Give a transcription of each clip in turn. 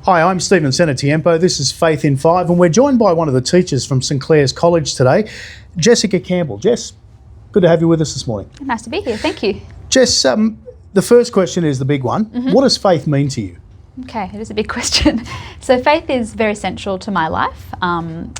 Hi, I'm Stephen Senatiempo. This is Faith in 5, and we're joined by one of the teachers from St Clare's College today, Jessica Campbell. Jess, good to have you with us this morning. Nice to be here, thank you. Jess, the first question is the big one. What does faith mean to you? Okay, it is a big question. So faith is very central to my life.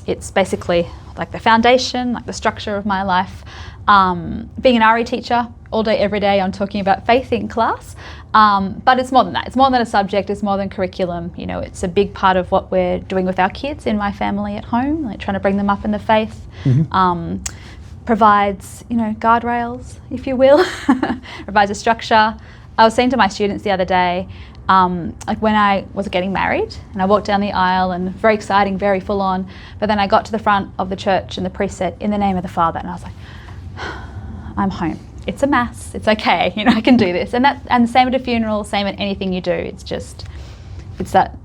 It's basically like the foundation, like the structure of my life. Being an RE teacher, all day, every day, I'm talking about faith in class. But it's more than that. It's more than a subject. It's more than curriculum. You know, it's a big part of what we're doing with our kids in my family at home, like trying to bring them up in the faith. Provides, guardrails, if you will. Provides a structure. I was saying to my students the other day, like when I was getting married and I walked down the aisle and very exciting, very full on, but then I got to the front of the church and the priest said, "In the name of the Father," and I was like, I'm home. It's a mass. It's okay. I can do this. And the same at a funeral, same at anything you do. It's that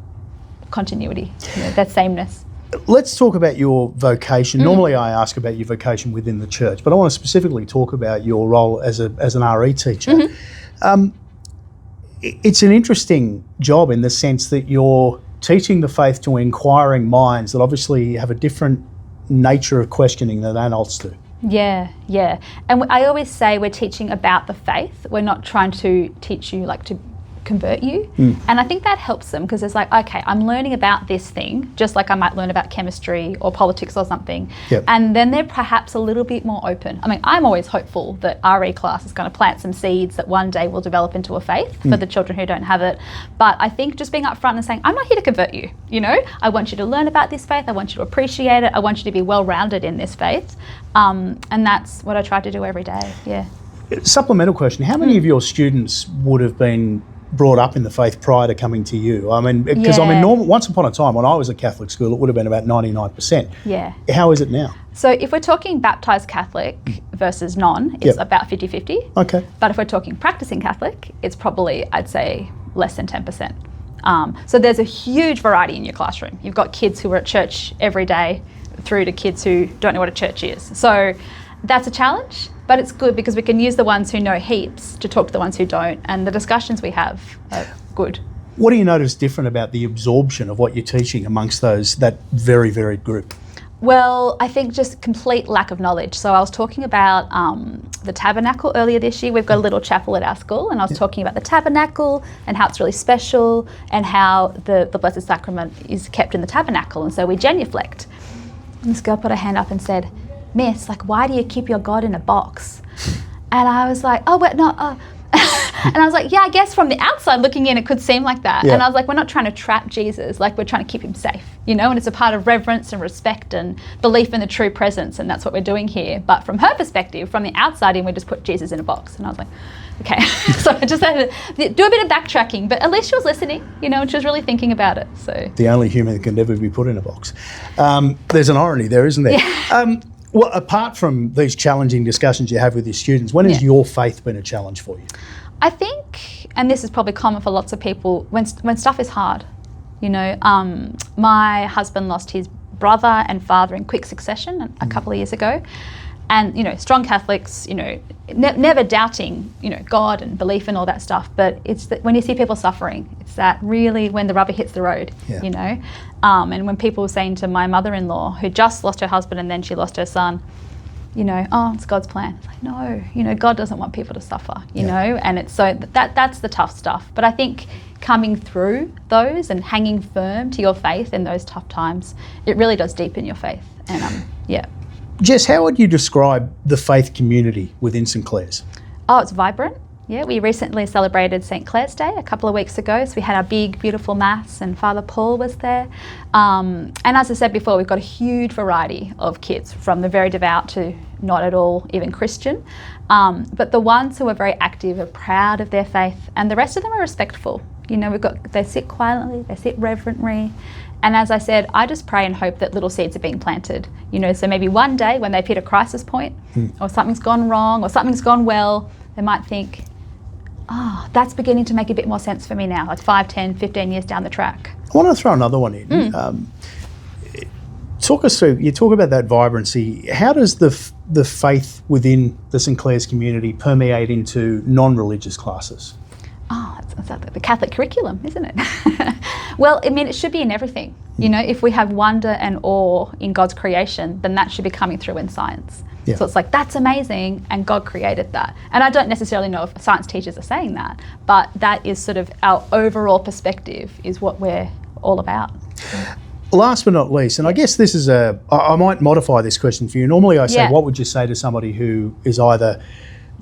continuity, that sameness. Let's talk about your vocation. Normally I ask about your vocation within the church, but I want to specifically talk about your role as an RE teacher. It's an interesting job in the sense that you're teaching the faith to inquiring minds that obviously have a different nature of questioning than adults do. Yeah. And I always say we're teaching about the faith. We're not trying to teach you to convert you. And I think that helps them because it's like, okay, I'm learning about this thing, just like I might learn about chemistry or politics or something. Yep. And then they're perhaps a little bit more open. I mean, I'm always hopeful that RE class is going to plant some seeds that one day will develop into a faith for the children who don't have it. But I think just being upfront and saying, I'm not here to convert you, I want you to learn about this faith. I want you to appreciate it. I want you to be well-rounded in this faith. And that's what I try to do every day, yeah. Supplemental question, how many of your students would have been brought up in the faith prior to coming to you? I mean, because once upon a time when I was at Catholic school, it would have been about 99%. Yeah. How is it now? So if we're talking baptised Catholic versus non, it's about 50-50. Okay. But if we're talking practising Catholic, it's probably, I'd say, less than 10%. So there's a huge variety in your classroom. You've got kids who are at church every day through to kids who don't know what a church is. So that's a challenge. But it's good because we can use the ones who know heaps to talk to the ones who don't, and the discussions we have are good. What do you notice different about the absorption of what you're teaching amongst that very varied group? Well, I think just complete lack of knowledge. So I was talking about the tabernacle earlier this year. We've got a little chapel at our school, and I was talking about the tabernacle and how it's really special and how the Blessed Sacrament is kept in the tabernacle. And so we genuflect. And this girl put her hand up and said, "Miss, why do you keep your God in a box?" And I was like, "Oh, wait, no." And I was like, "Yeah, I guess from the outside looking in, it could seem like that." Yeah. And I was like, "We're not trying to trap Jesus. We're trying to keep him safe, and it's a part of reverence and respect and belief in the true presence, and that's what we're doing here." But from her perspective, from the outside in, we just put Jesus in a box. And I was like, okay. So I just had to do a bit of backtracking, but at least she was listening, and she was really thinking about it. So the only human that can never be put in a box. There's an irony there, isn't there? Yeah. Well, apart from these challenging discussions you have with your students, when has your faith been a challenge for you? I think, and this is probably common for lots of people, when stuff is hard. My husband lost his brother and father in quick succession a couple of years ago. And, strong Catholics, never doubting, God and belief and all that stuff. But it's that when you see people suffering, it's that really when the rubber hits the road, And when people were saying to my mother-in-law, who just lost her husband and then she lost her son, "Oh, it's God's plan." It's like, no, God doesn't want people to suffer, know. And it's so that's the tough stuff. But I think coming through those and hanging firm to your faith in those tough times, it really does deepen your faith. And Jess, how would you describe the faith community within St Clare's? Oh, it's vibrant. Yeah, we recently celebrated St Clare's Day a couple of weeks ago. So we had our big, beautiful mass and Father Paul was there. And as I said before, we've got a huge variety of kids from the very devout to not at all even Christian. But the ones who are very active are proud of their faith, and the rest of them are respectful. They sit quietly, they sit reverently. And as I said, I just pray and hope that little seeds are being planted. So maybe one day when they've hit a crisis point or something's gone wrong or something's gone well, they might think, that's beginning to make a bit more sense for me now, 5, 10, 15 years down the track. I want to throw another one in. Talk us through, you talk about that vibrancy. How does the faith within the St Clare's community permeate into non-religious classes? Oh, It's like the Catholic curriculum, isn't it? Well, I mean, it should be in everything. You know, if we have wonder and awe in God's creation, then that should be coming through in science. Yeah. So it's like, that's amazing, and God created that. And I don't necessarily know if science teachers are saying that, but that is sort of our overall perspective is what we're all about. Last but not least, and I guess this is I might modify this question for you. Normally I say, Yeah. what would you say to somebody who is either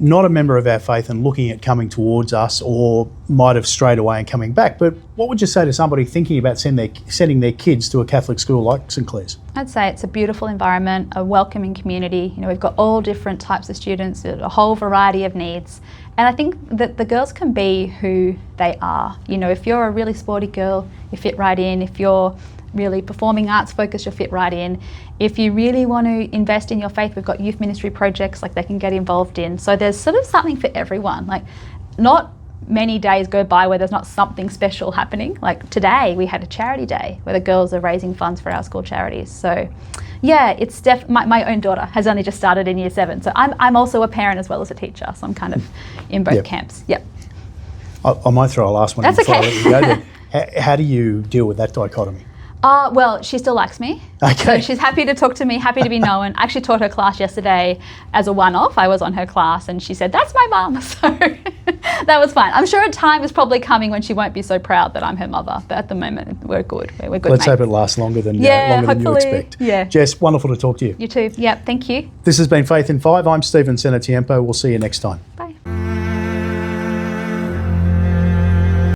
not a member of our faith and looking at coming towards us, or might have strayed away and coming back? But what would you say to somebody thinking about sending their kids to a Catholic school like St Clare's? I'd say it's a beautiful environment, a welcoming community. You know, we've got all different types of students, a whole variety of needs. And I think that the girls can be who they are. You know, if you're a really sporty girl, you fit right in. If you're really performing arts focused, you'll fit right in. If you really want to invest in your faith, we've got youth ministry projects like they can get involved in. So there's sort of something for everyone. Like, not many days go by where there's not something special happening. Like today we had a charity day where the girls are raising funds for our school charities. So yeah, it's my own daughter has only just started in year 7. So I'm also a parent as well as a teacher. So I'm kind of in both camps. Yep. I might throw a last one That's in before okay. I let you go then. How do you deal with that dichotomy? Well, she still likes me. Okay. So she's happy to talk to me, happy to be known. I actually taught her class yesterday as a one-off. I was on her class and she said, "That's my mum." So that was fine. I'm sure a time is probably coming when she won't be so proud that I'm her mother. But at the moment, we're good. We're good. Let's mates. hope it lasts longer than you hopefully, expect. Yeah. Jess, wonderful to talk to you. You too. Yep. Thank you. This has been Faith in 5. I'm Stephen Senatiempo. We'll see you next time.